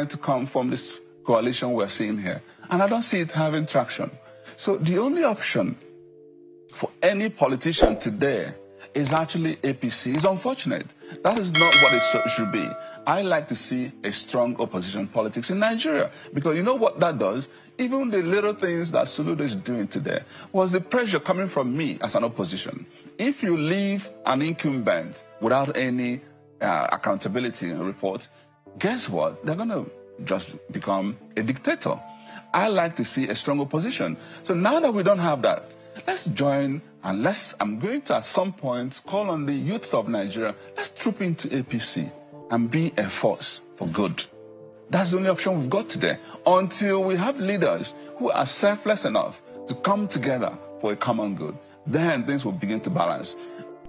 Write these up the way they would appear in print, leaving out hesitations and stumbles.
going to come from this coalition we're seeing here. And I don't see it having traction. So the only option for any politician today is actually APC. It's unfortunate. That is not what it should be. I like to see a strong opposition politics in Nigeria, because you know what that does? Even the little things that Soludo is doing today was the pressure coming from me as an opposition. If you leave an incumbent without any accountability report, guess what? They're going to just become a dictator. I like to see a strong opposition. So now that we don't have that, let's join and I'm going to at some point call on the youth of Nigeria, let's troop into APC and be a force for good. That's the only option we've got today, until we have leaders who are selfless enough to come together for a common good. Then things will begin to balance.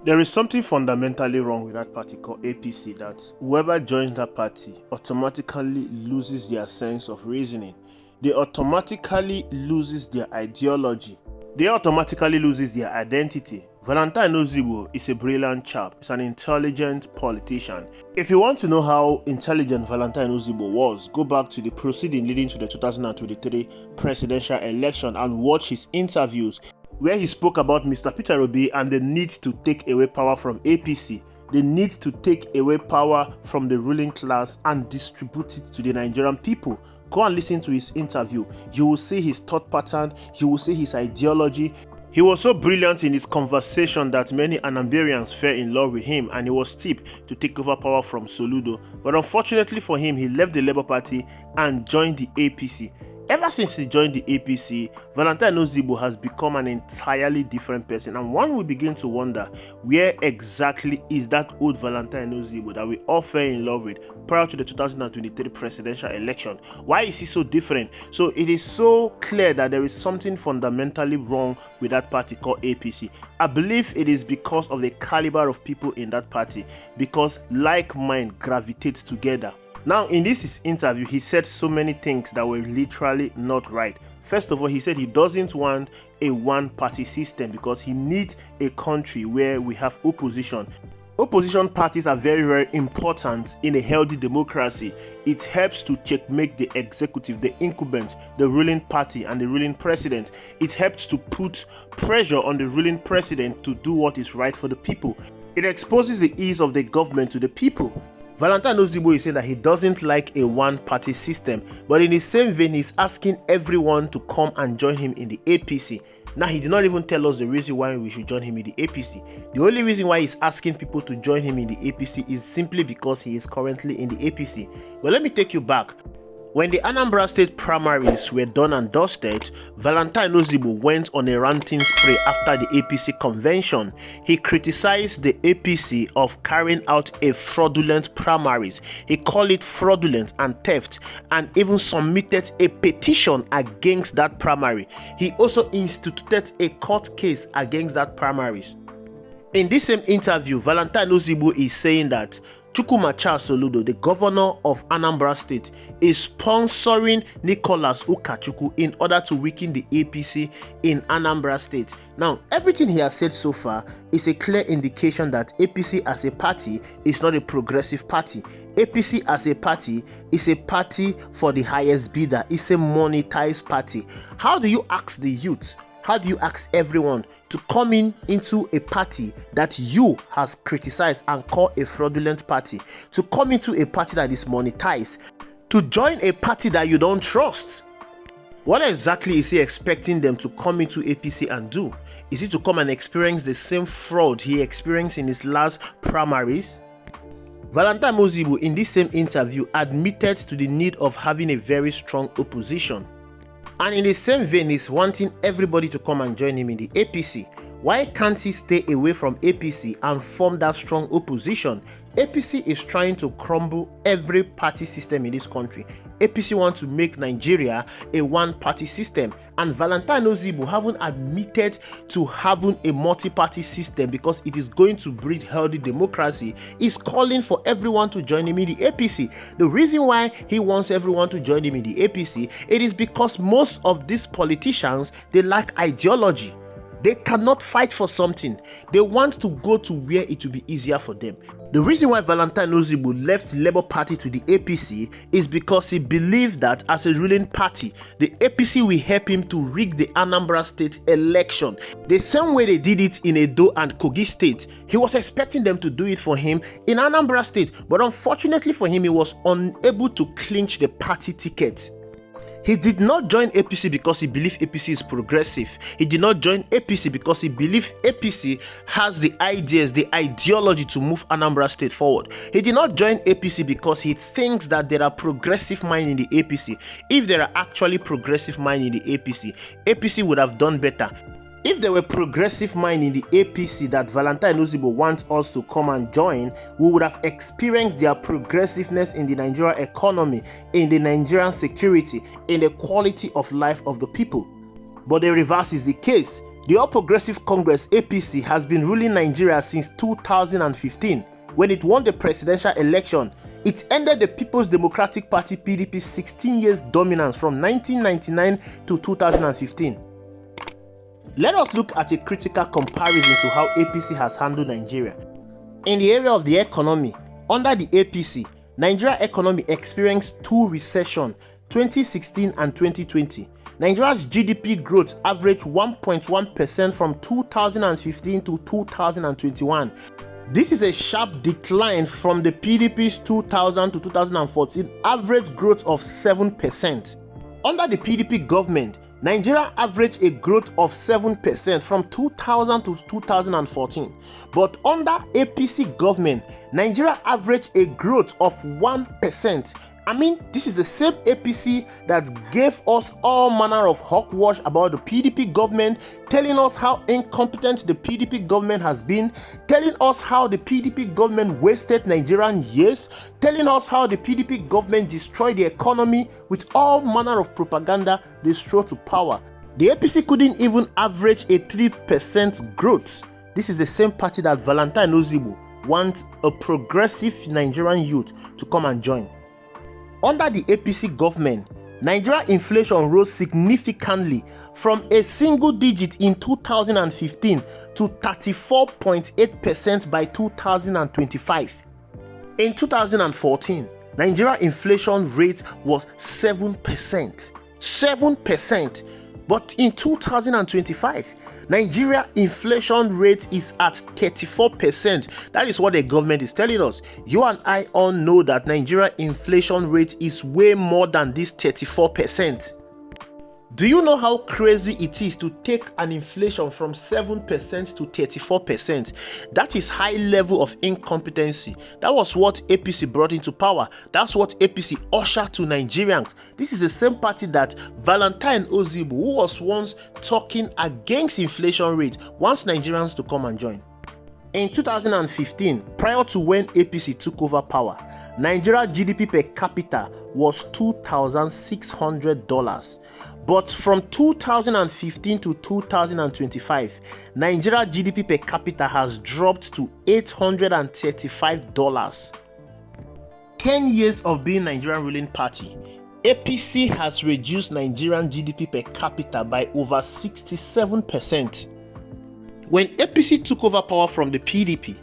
There is something fundamentally wrong with that party called APC, that whoever joins that party automatically loses their sense of reasoning. They automatically loses their ideology. They automatically loses their identity. Valentino Zebo is a brilliant chap. He's an intelligent politician. If you want to know how intelligent Valentino Zebo was, go back to the proceeding leading to the 2023 presidential election and watch his interviews, where he spoke about Mr. Peter Obi and the need to take away power from APC. The need to take away power from the ruling class and distribute it to the Nigerian people. Go and listen to his interview. You will see his thought pattern. You will see his ideology. He was so brilliant in his conversation that many Anambarians fell in love with him, and he was tipped to take over power from Soludo. But unfortunately for him, he left the Labour Party and joined the APC. Ever since he joined the APC, Valentino Zebo has become an entirely different person, and one will begin to wonder, where exactly is that old Valentino Zebo that we all fell in love with prior to the 2023 presidential election? Why is he so different? So it is so clear that there is something fundamentally wrong with that party called APC. I believe it is because of the caliber of people in that party, because like mind gravitates together. Now, in this interview, he said so many things that were literally not right. First of all, he said he doesn't want a one-party system because he needs a country where we have opposition. Opposition parties are very, very important in a healthy democracy. It helps to checkmate the executive, the incumbent, the ruling party, and the ruling president. It helps to put pressure on the ruling president to do what is right for the people. It exposes the ease of the government to the people. Valentino Zebo is saying that he doesn't like a one-party system, but in the same vein, he's asking everyone to come and join him in the APC. Now, he did not even tell us the reason why we should join him in the APC. The only reason why he's asking people to join him in the APC is simply because he is currently in the APC. Well, let me take you back. When the Anambra State primaries were done and dusted, Valentino Zebo went on a ranting spree after the APC convention. He criticized the APC of carrying out a fraudulent primaries. He called it fraudulent and theft, and even submitted a petition against that primary. He also instituted a court case against that primaries. In this same interview, Valentino Zebo is saying that Chukwumacha Soludo, the governor of Anambra State, is sponsoring Nicholas Ukachukwu in order to weaken the APC in Anambra State. Now, everything he has said so far is a clear indication that APC as a party is not a progressive party. APC as a party is a party for the highest bidder. It's a monetized party. How do you ask the youth? How do you ask everyone to come into a party that you has criticized and call a fraudulent party, to come into a party that is monetized, to join a party that you don't trust? What exactly is he expecting them to come into APC and do? Is it to come and experience the same fraud he experienced in his last primaries? Valentino Zebo, in this same interview, admitted to the need of having a very strong opposition. And in the same vein, he's wanting everybody to come and join him in the APC. Why can't he stay away from APC and form that strong opposition? APC is trying to crumble every party system in this country. APC wants to make Nigeria a one-party system, and Valentino Zebo haven't admitted to having a multi-party system because it is going to breed healthy democracy. He's calling for everyone to join him in the APC. The reason why he wants everyone to join him in the APC, it is because most of these politicians, they lack ideology. They cannot fight for something. They want to go to where it will be easier for them. The reason why Valentino Zebo left Labour Party to the APC is because he believed that as a ruling party, the APC will help him to rig the Anambra State election. The same way they did it in Edo and Kogi State, he was expecting them to do it for him in Anambra State, but unfortunately for him, he was unable to clinch the party ticket. He did not join APC because he believed APC is progressive. He did not join APC because he believed APC has the ideas, the ideology to move Anambra State forward. He did not join APC because he thinks that there are progressive minds in the APC. If there are actually progressive minds in the APC, APC would have done better. If there were progressive minds in the APC that Valentino Zebo wants us to come and join, we would have experienced their progressiveness in the Nigerian economy, in the Nigerian security, in the quality of life of the people. But the reverse is the case. The All Progressive Congress APC has been ruling Nigeria since 2015. When it won the presidential election, it ended the People's Democratic Party PDP's 16 years dominance from 1999 to 2015. Let us look at a critical comparison to how APC has handled Nigeria. In the area of the economy, under the APC, Nigeria's economy experienced two recessions, 2016 and 2020. Nigeria's GDP growth averaged 1.1% from 2015 to 2021. This is a sharp decline from the PDP's 2000 to 2014 average growth of 7%. Under the PDP government, Nigeria averaged a growth of 7% from 2000 to 2014. But under APC government, Nigeria averaged a growth of 1%. I mean, this is the same APC that gave us all manner of hogwash about the PDP government, telling us how incompetent the PDP government has been, telling us how the PDP government wasted Nigerian years, telling us how the PDP government destroyed the economy with all manner of propaganda they strove to power. The APC couldn't even average a 3% growth. This is the same party that Valentino Zebo wants a progressive Nigerian youth to come and join. Under the APC government, Nigeria inflation rose significantly from a single digit in 2015 to 34.8% by 2025. In 2014, Nigeria inflation rate was 7%. 7%. But in 2025, Nigeria inflation rate is at 34%. That is what the government is telling us. You and I all know that Nigeria inflation rate is way more than this 34%. Do you know how crazy it is to take an inflation from 7% to 34%? That is high level of incompetency. That was what APC brought into power. That's what APC ushered to Nigerians. This is the same party that Valentine Ozigbo, who was once talking against inflation rate, wants Nigerians to come and join. In 2015, prior to when APC took over power, Nigeria GDP per capita was $2,600. But from 2015 to 2025, Nigeria GDP per capita has dropped to $835. 10 years of being Nigerian ruling party, APC has reduced Nigerian GDP per capita by over 67%. When APC took over power from the PDP,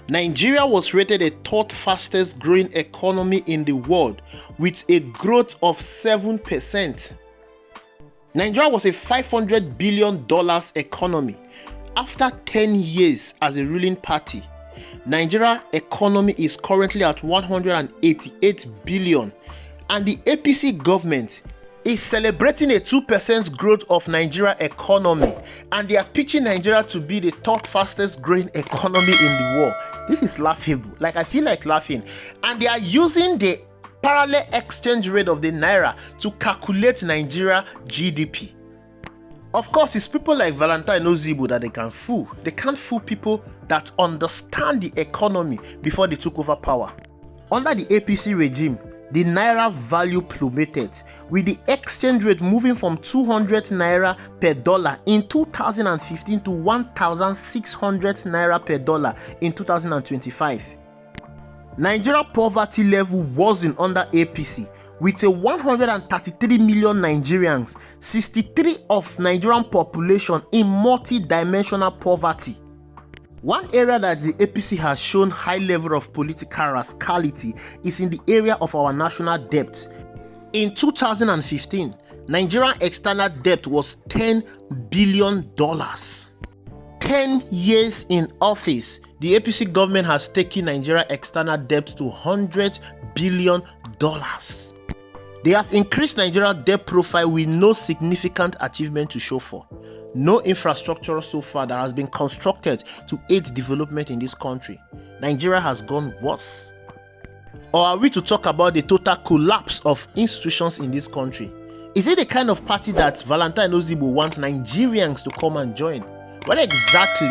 Nigeria was rated a third fastest growing economy in the world with a growth of 7%. Nigeria was a $500 billion economy. After 10 years as a ruling party, Nigeria economy is currently at 188 billion, and the APC government is celebrating a 2% growth of Nigeria economy, and they are pitching Nigeria to be the third fastest growing economy in the world. This is laughable. Like, I feel like laughing. And they are using the parallel exchange rate of the naira to calculate Nigeria GDP. Of course, it's people like Valentino Zebo that they can fool. They can't fool people that understand the economy before they took over power. Under the APC regime, the naira value plummeted, with the exchange rate moving from 200 naira per dollar in 2015 to 1,600 naira per dollar in 2025. Nigeria poverty level worsened under APC, with a 133 million Nigerians, 63% of Nigerian population in multi-dimensional poverty. One area that the APC has shown high level of political rascality is in the area of our national debt. In 2015, Nigerian external debt was $10 billion. 10 years in office, the APC government has taken Nigerian external debt to $100 billion. They have increased Nigeria's debt profile with no significant achievement to show for. No infrastructure so far that has been constructed to aid development in this country. Nigeria has gone worse. Or are we to talk about the total collapse of institutions in this country? Is it the kind of party that Valentino Zebo wants Nigerians to come and join? What exactly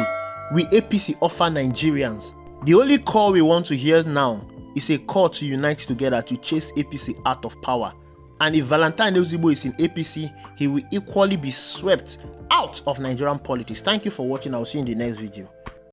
will APC offer Nigerians? The only call we want to hear now is a call to unite together to chase APC out of power. And if Valentino Zebo is in APC, he will equally be swept out of Nigerian politics. Thank you for watching. I'll see you in the next video.